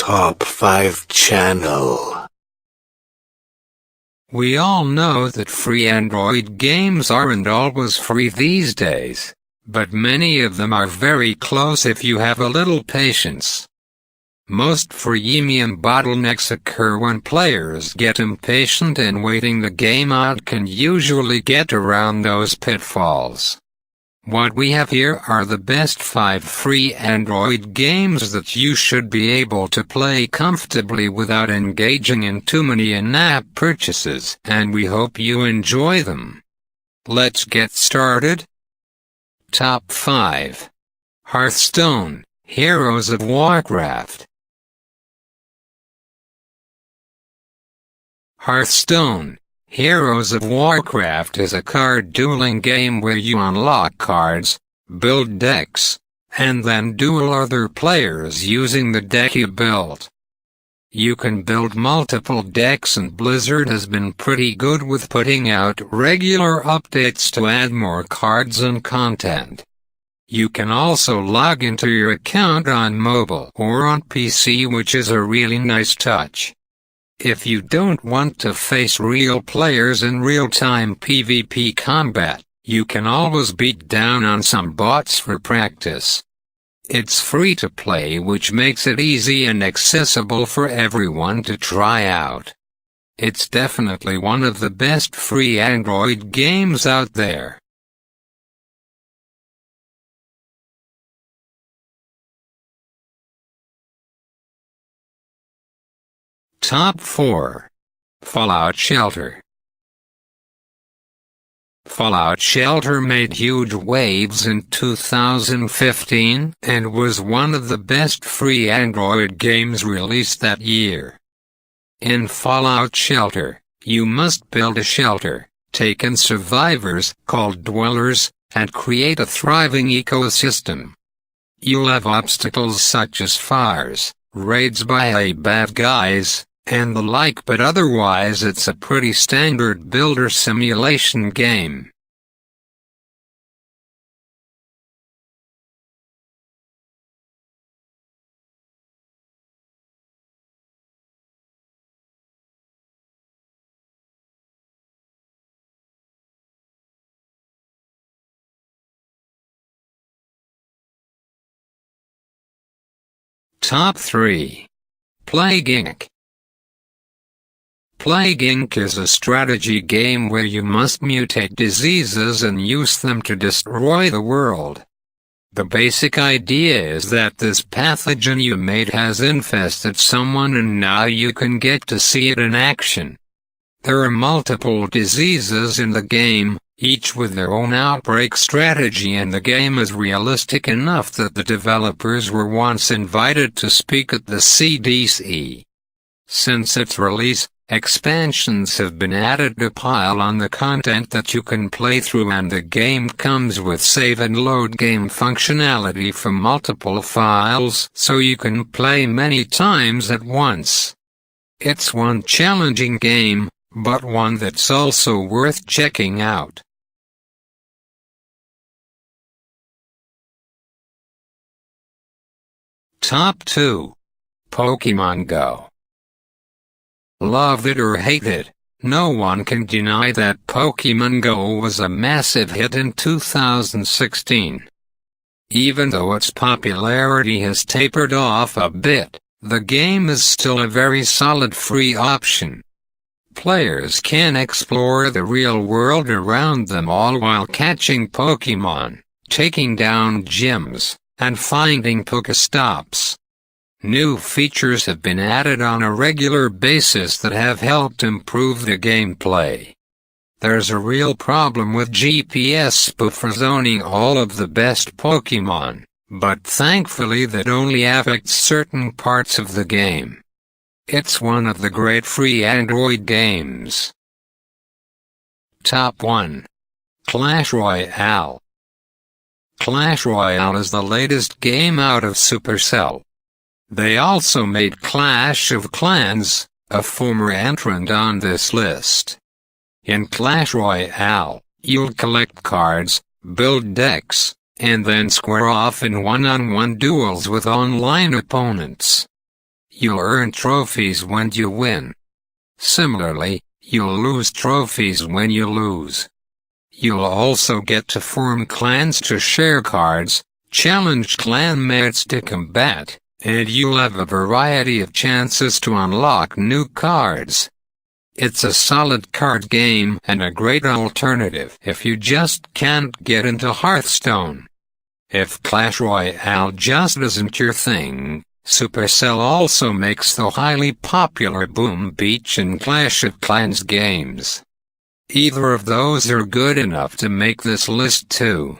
Top 5 channel. We all know that free Android games aren't always free these days, but many of them are very close if you have a little patience. Most freemium bottlenecks occur when players get impatient, and waiting the game out can usually get around those pitfalls. What we have here are the best 5 free Android games that you should be able to play comfortably without engaging in too many in-app purchases, and we hope you enjoy them. Let's get started. Top 5. Hearthstone, Heroes of Warcraft. Hearthstone, Heroes of Warcraft is a card dueling game where you unlock cards, build decks, and then duel other players using the deck you built. You can build multiple decks, and Blizzard has been pretty good with putting out regular updates to add more cards and content. You can also log into your account on mobile or on PC, which is a really nice touch. If you don't want to face real players in real-time PvP combat, you can always beat down on some bots for practice. It's free to play, which makes it easy and accessible for everyone to try out. It's definitely one of the best free Android games out there. Top 4. Fallout Shelter. Fallout Shelter made huge waves in 2015 and was one of the best free Android games released that year. In Fallout Shelter, you must build a shelter, take in survivors, called dwellers, and create a thriving ecosystem. You'll have obstacles such as fires, raids by bad guys, and the like, but otherwise it's a pretty standard builder simulation game. Top 3. Plague Inc. Plague Inc. is a strategy game where you must mutate diseases and use them to destroy the world. The basic idea is that this pathogen you made has infested someone, and now you can get to see it in action. There are multiple diseases in the game, each with their own outbreak strategy, and the game is realistic enough that the developers were once invited to speak at the CDC. Since its release, expansions have been added to pile on the content that you can play through, and the game comes with save and load game functionality from multiple files, so you can play many times at once. It's one challenging game, but one that's also worth checking out. Top 2. Pokemon Go. Love it or hate it, no one can deny that Pokemon Go was a massive hit in 2016. Even though its popularity has tapered off a bit, the game is still a very solid free option. Players can explore the real world around them all while catching Pokemon, taking down gyms, and finding Pokestops. New features have been added on a regular basis that have helped improve the gameplay. There's a real problem with GPS spoofers owning all of the best Pokemon, but thankfully that only affects certain parts of the game. It's one of the great free Android games. Top 1. Clash Royale. Clash Royale is the latest game out of Supercell. They also made Clash of Clans, a former entrant on this list. In Clash Royale, you'll collect cards, build decks, and then square off in one-on-one duels with online opponents. You'll earn trophies when you win. Similarly, you'll lose trophies when you lose. You'll also get to form clans to share cards, challenge clanmates to combat, and you'll have a variety of chances to unlock new cards. It's a solid card game and a great alternative if you just can't get into Hearthstone. If Clash Royale just isn't your thing, Supercell also makes the highly popular Boom Beach and Clash of Clans games. Either of those are good enough to make this list too.